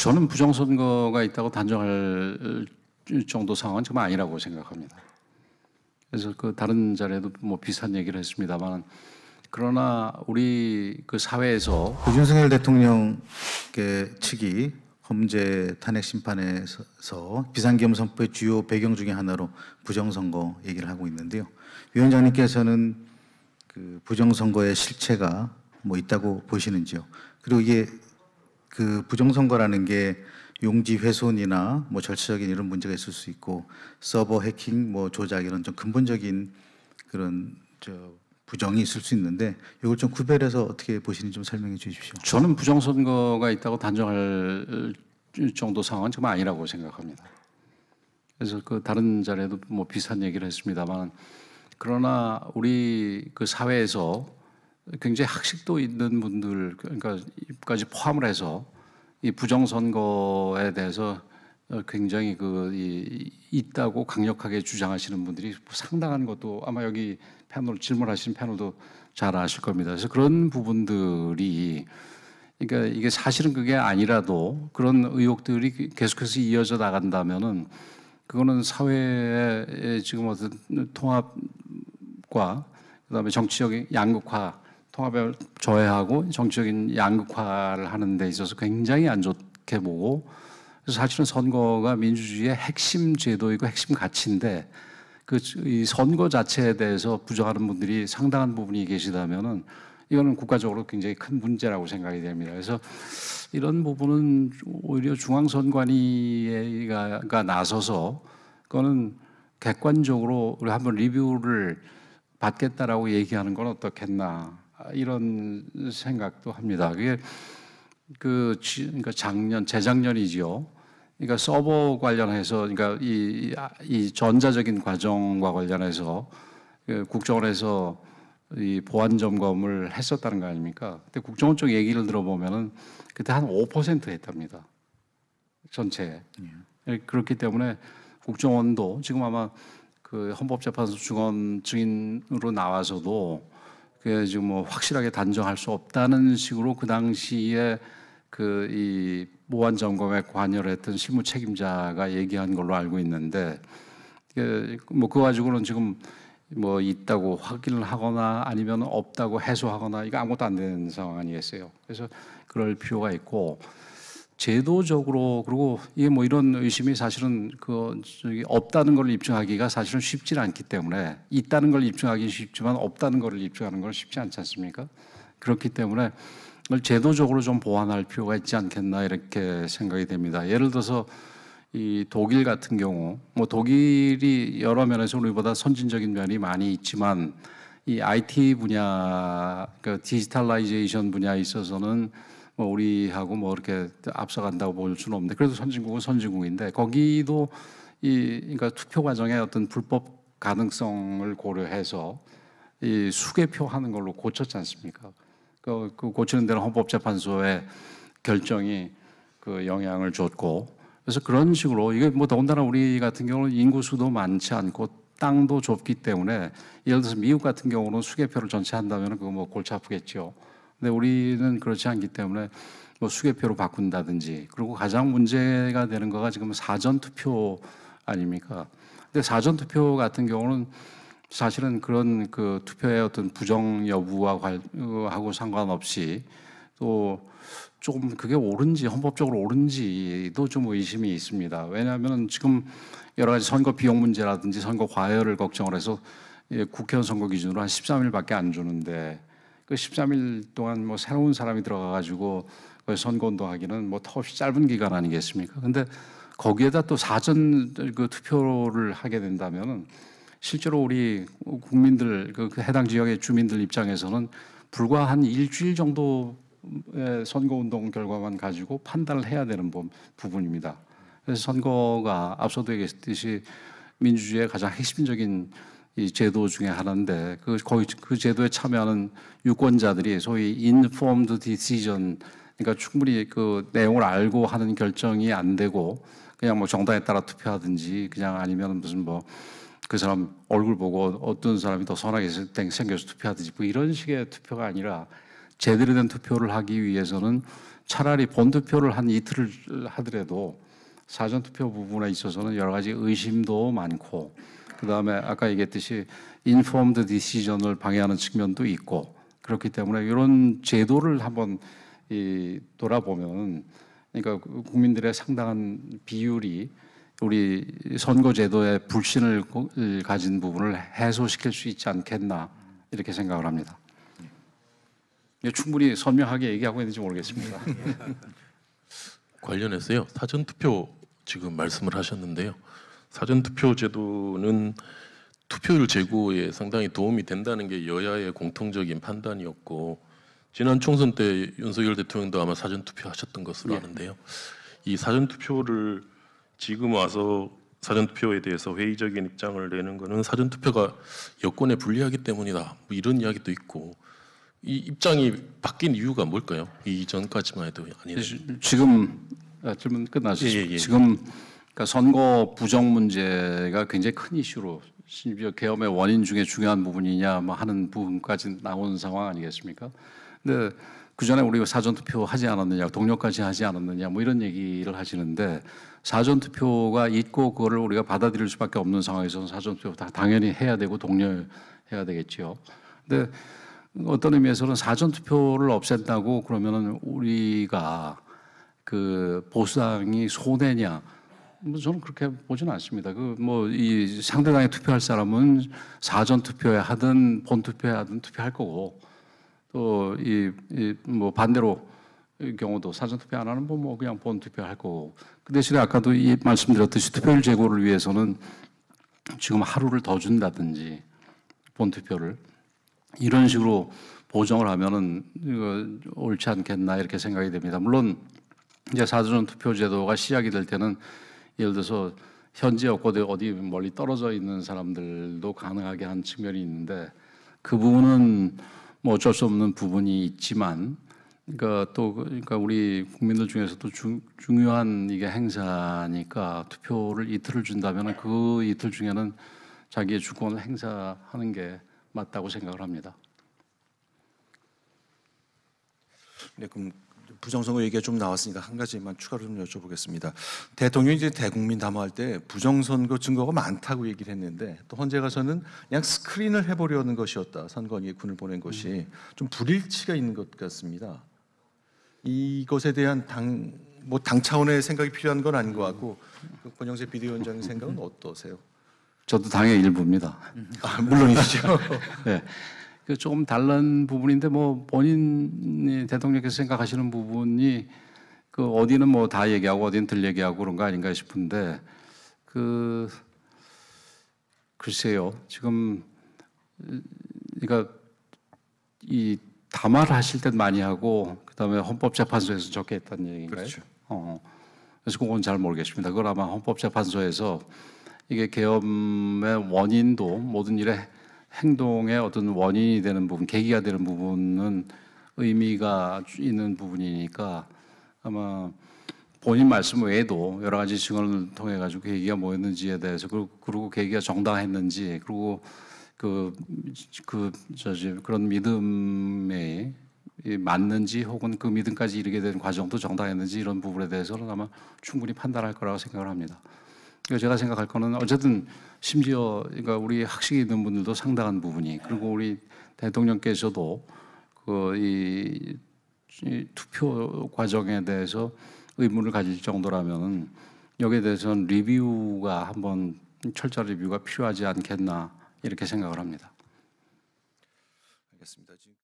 저는 부정선거가 있다고 단정할 정도 상황은 정말 아니라고 생각합니다. 그래서 그 다른 자리에도 뭐 비슷한 얘기를 했습니다만, 그러나 우리 그 사회에서 윤석열 대통령 측이 험지 탄핵 심판에서 비상계엄 선포의 주요 배경 중에 하나로 부정선거 얘기를 하고 있는데요. 위원장님께서는 그 부정선거의 실체가 뭐 있다고 보시는지요? 그리고 이게 그 부정선거라는 게 용지 훼손이나 뭐 절차적인 이런 문제가 있을 수 있고 서버 해킹, 뭐 조작 이런 좀 근본적인 그런 부정이 있을 수 있는데 이걸 좀 구별해서 어떻게 보시는지 좀 설명해 주십시오. 저는 부정선거가 있다고 단정할 정도 상황은 정말 아니라고 생각합니다. 그래서 그 다른 자리에도 뭐 비슷한 얘기를 했습니다만, 그러나 우리 그 사회에서 굉장히 학식도 있는 분들, 그러니까까지 포함을 해서 이 부정선거에 대해서 굉장히 있다고 강력하게 주장하시는 분들이 상당한 것도 아마 여기 패널 질문하시는 패널도 잘 아실 겁니다. 그래서 그런 부분들이, 그러니까 이게 사실은 그게 아니라도 그런 의혹들이 계속해서 이어져 나간다면은 그거는 사회의 지금 어떤 통합과 그다음에 정치적인 양극화, 통합을 저해하고 정치적인 양극화를 하는 데 있어서 굉장히 안 좋게 보고, 그래서 사실은 선거가 민주주의의 핵심 제도이고 핵심 가치인데 이 선거 자체에 대해서 부정하는 분들이 상당한 부분이 계시다면은 이거는 국가적으로 굉장히 큰 문제라고 생각이 됩니다. 그래서 이런 부분은 오히려 중앙선관위가 나서서 그거는 객관적으로 우리 한번 리뷰를 받겠다라고 얘기하는 건 어떻겠나 이런 생각도 합니다. 그게 그러니까 재작년이지요. 그러니까 서버 관련해서, 그러니까 이 전자적인 과정과 관련해서 국정원에서 이 보안 점검을 했었다는 거 아닙니까? 근데 국정원 쪽 얘기를 들어보면은 그때 한 5% 했답니다. 전체에. 그렇기 때문에 국정원도 지금 아마 그 헌법재판소 중원 증인으로 나와서도 그게 지금 뭐 확실하게 단정할 수 없다는 식으로 그 당시에 이 보안 점검에 관여를 했던 실무 책임자가 얘기한 걸로 알고 있는데, 뭐 그거 가지고는 지금 뭐 있다고 확인을 하거나 아니면 없다고 해소하거나 이거 아무것도 안 되는 상황 아니겠어요. 그래서 그럴 필요가 있고, 제도적으로, 그리고 이게 뭐 이런 의심이 사실은 없다는 걸 입증하기가 사실은 쉽지 않기 때문에, 있다는 걸 입증하기는 쉽지만 없다는 걸 입증하는 건 쉽지 않지 않습니까? 그렇기 때문에 그걸 제도적으로 좀 보완할 필요가 있지 않겠나 이렇게 생각이 됩니다. 예를 들어서 이 독일 같은 경우, 뭐 독일이 여러 면에서 우리보다 선진적인 면이 많이 있지만 이 IT 분야, 그 디지털라이제이션 분야에 있어서는 뭐 우리하고 뭐 이렇게 앞서간다고 볼 수는 없는데, 그래도 선진국은 선진국인데 거기도 그러니까 투표 과정에 어떤 불법 가능성을 고려해서 이 수개표 하는 걸로 고쳤지 않습니까? 그 고치는 데는 헌법재판소의 결정이 그 영향을 줬고, 그래서 그런 식으로 이게 뭐 더군다나 우리 같은 경우는 인구수도 많지 않고 땅도 좁기 때문에, 예를 들어서 미국 같은 경우는 수개표를 전체 한다면 그거 뭐 골치 아프겠죠. 근데 우리는 그렇지 않기 때문에 뭐 수개표로 바꾼다든지, 그리고 가장 문제가 되는 거가 지금 사전 투표 아닙니까? 근데 사전 투표 같은 경우는 사실은 그런 그 투표의 어떤 부정 여부와 하고 상관없이 또 조금 그게 옳은지, 헌법적으로 옳은지도 좀 의심이 있습니다. 왜냐하면 지금 여러 가지 선거 비용 문제라든지 선거 과열을 걱정을 해서 국회의원 선거 기준으로 한 13일밖에 안 주는데, 그 13일 동안 뭐 새로운 사람이 들어가가지고 선거 운동하기는 뭐 턱없이 짧은 기간 아니겠습니까? 근데 거기에다 또 사전 그 투표를 하게 된다면은 실제로 우리 국민들, 그 해당 지역의 주민들 입장에서는 불과 한 일주일 정도의 선거운동 결과만 가지고 판단을 해야 되는 부분입니다. 그래서 선거가 앞서도 얘기했듯이 민주주의의 가장 핵심적인 이 제도 중에 하나인데, 그 제도에 참여하는 유권자들이 소위 informed decision, 그러니까 충분히 그 내용을 알고 하는 결정이 안 되고 그냥 뭐 정당에 따라 투표하든지, 그냥 아니면 무슨 뭐 그 사람 얼굴 보고 어떤 사람이 더 선하게 생겨서 투표하든지 뭐 이런 식의 투표가 아니라, 제대로 된 투표를 하기 위해서는 차라리 본투표를 한 이틀을 하더라도 사전투표 부분에 있어서는 여러 가지 의심도 많고, 그다음에 아까 얘기했듯이 인포엄드 디시전을 방해하는 측면도 있고, 그렇기 때문에 이런 제도를 한번 돌아보면, 그러니까 국민들의 상당한 비율이 우리 선거제도의 불신을 가진 부분을 해소시킬 수 있지 않겠나 이렇게 생각을 합니다. 충분히 선명하게 얘기하고 있는지 모르겠습니다. 관련해서요. 사전투표 지금 말씀을 하셨는데요. 사전투표 제도는 투표율 제고에 상당히 도움이 된다는 게 여야의 공통적인 판단이었고, 지난 총선 때 윤석열 대통령도 아마 사전투표 하셨던 것으로 아는데요. 이 사전투표를 지금 와서 사전투표에 대해서 회의적인 입장을 내는 것은 사전투표가 여권에 불리하기 때문이다, 뭐 이런 이야기도 있고, 이 입장이 바뀐 이유가 뭘까요? 이전까지만 해도 아니네. 지금 질문 끝나시죠? 예. 지금 그러니까 선거 부정 문제가 굉장히 큰 이슈로, 심지어 계엄의 원인 중에 중요한 부분이냐 뭐 하는 부분까지 나오는 상황 아니겠습니까? 근데 그 전에 우리가 사전 투표 하지 않았느냐, 동료까지 하지 않았느냐 뭐 이런 얘기를 하시는데, 사전 투표가 있고 그거를 우리가 받아들일 수밖에 없는 상황에서는 사전 투표 다 당연히 해야 되고 독려해야 되겠죠. 근데 어떤 의미에서는 사전 투표를 없앤다고 그러면은 우리가 그 보수당이 손해냐? 뭐 저는 그렇게 보지는 않습니다. 그 뭐 이 상대당에 투표할 사람은 사전 투표에 하든 본 투표에 하든 투표할 거고, 또 이 뭐 반대로 이 경우도 사전 투표 안 하는 분 뭐 그냥 본 투표할 거고. 그 대신에 아까도 이 말씀드렸듯이 투표율 제고를 위해서는 지금 하루를 더 준다든지 본 투표를 이런 식으로 보정을 하면은 이거 옳지 않겠나 이렇게 생각이 됩니다. 물론 이제 사전 투표 제도가 시작이 될 때는 예를 들어서 현지 여권에 어디 멀리 떨어져 있는 사람들도 가능하게 한 측면이 있는데, 그 부분은 뭐 어쩔 수 없는 부분이 있지만, 그러니까 우리 국민들 중에서도 중요한 이게 행사니까 투표를 이틀을 준다면 그 이틀 중에는 자기의 주권을 행사하는 게 맞다고 생각을 합니다. 네, 그럼 부정선거 얘기가 좀 나왔으니까 한 가지만 추가로 좀 여쭤보겠습니다. 대통령이 이제 대국민 담화할 때 부정선거 증거가 많다고 얘기를 했는데, 또 헌재 가서는 그냥 스크린을 해보려는 것이었다, 선관위에 군을 보낸 것이 좀 불일치가 있는 것 같습니다. 이것에 대한 당 차원의 생각이 필요한 건 아닌 것 같고, 그 권영세 비대위원장의 생각은 어떠세요? 저도 당의 일부입니다. 아, 물론이시죠. 네. 그 조금 다른 부분인데, 뭐 본인이 대통령께서 생각하시는 부분이 그 어디는 뭐 다 얘기하고 어디는 덜 얘기하고 그런 거 아닌가 싶은데, 글쎄요. 지금 그러니까 이 담화를 하실 때 많이 하고 그다음에 헌법재판소에서 적게 했다는 얘기인가요? 그렇죠. 그래서 그건 잘 모르겠습니다. 그걸 아마 헌법재판소에서 이게 계엄의 원인도 모든 일의 행동의 어떤 원인이 되는 부분, 계기가 되는 부분은 의미가 있는 부분이니까 아마 본인 말씀 외에도 여러 가지 증언을 통해 가지고 계기가 뭐였는지에 대해서, 그리고 계기가 정당했는지, 그리고 그런 믿음에 맞는지 혹은 그 믿음까지 이르게 된 과정도 정당했는지, 이런 부분에 대해서는 아마 충분히 판단할 거라고 생각을 합니다. 그러니까 제가 생각할 거는 어쨌든 심지어 그러니까 우리 학식이 있는 분들도 상당한 부분이, 그리고 우리 대통령께서도 이 투표 과정에 대해서 의문을 가질 정도라면 여기에 대해서는 리뷰가 한번 철저한 리뷰가 필요하지 않겠나 이렇게 생각을 합니다. 알겠습니다. 지금